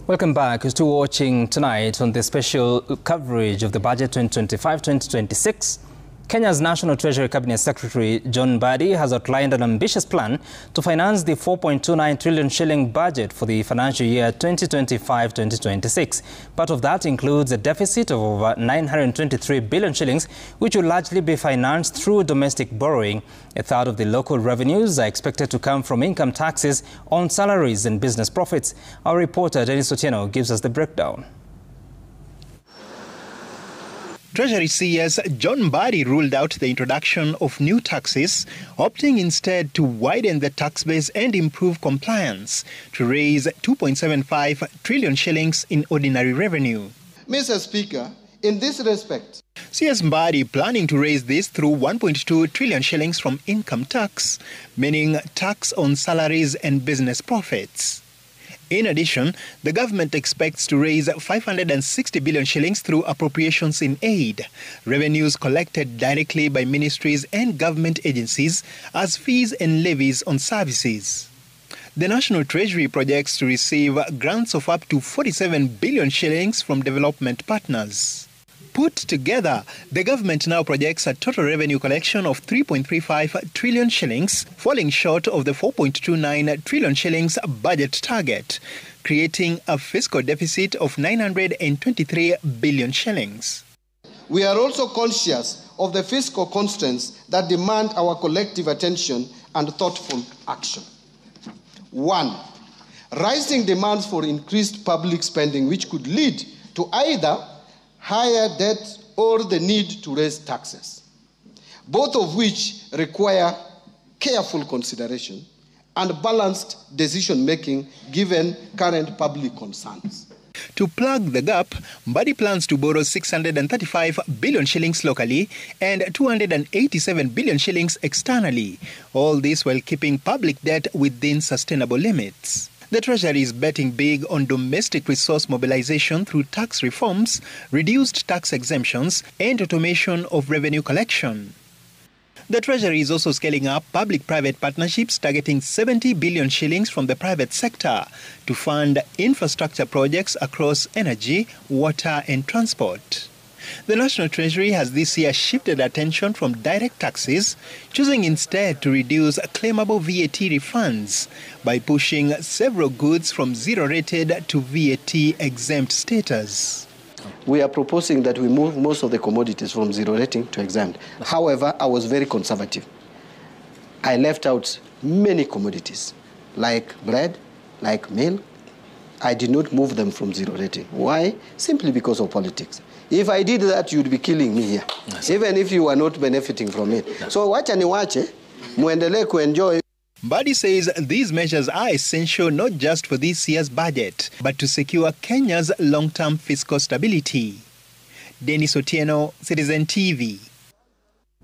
Welcome back. You're still watching tonight on the special coverage of the budget 2025-2026. Kenya's National Treasury Cabinet Secretary John Mbadi has outlined an ambitious plan to finance the 4.29 trillion shilling budget for the financial year 2025-2026. Part of that includes a deficit of over 923 billion shillings, which will largely be financed through domestic borrowing. A third of the local revenues are expected to come from income taxes on salaries and business profits. Our reporter Dennis Otieno gives us the breakdown. Treasury CS John Mbadi ruled out the introduction of new taxes, opting instead to widen the tax base and improve compliance to raise 2.75 trillion shillings in ordinary revenue. Mr. Speaker, in this respect, CS Mbadi planning to raise this through 1.2 trillion shillings from income tax, meaning tax on salaries and business profits. In addition, the government expects to raise 560 billion shillings through appropriations in aid, revenues collected directly by ministries and government agencies as fees and levies on services. The National Treasury projects to receive grants of up to 47 billion shillings from development partners. Put together, the government now projects a total revenue collection of 3.35 trillion shillings, falling short of the 4.29 trillion shillings budget target, creating a fiscal deficit of 923 billion shillings. We are also conscious of the fiscal constraints that demand our collective attention and thoughtful action. 1. Rising demands for increased public spending, which could lead to either higher debt or the need to raise taxes, both of which require careful consideration and balanced decision-making given current public concerns. To plug the gap, Mbadi plans to borrow 635 billion shillings locally and 287 billion shillings externally, all this while keeping public debt within sustainable limits. The Treasury is betting big on domestic resource mobilization through tax reforms, reduced tax exemptions, and automation of revenue collection. The Treasury is also scaling up public-private partnerships targeting 70 billion shillings from the private sector to fund infrastructure projects across energy, water, and transport. The National Treasury has this year shifted attention from direct taxes, choosing instead to reduce claimable VAT refunds by pushing several goods from zero-rated to VAT-exempt status. We are proposing that we move most of the commodities from zero rating to exempt. However, I was very conservative. I left out many commodities, like bread, like milk. I did not move them from zero rating. Why? Simply because of politics. If I did that, you'd be killing me here, even if you are not benefiting from it. So wacha niwache, muendelee kuenjoy. Mbadi says these measures are essential not just for this year's budget, but to secure Kenya's long-term fiscal stability. Dennis Otieno, Citizen TV.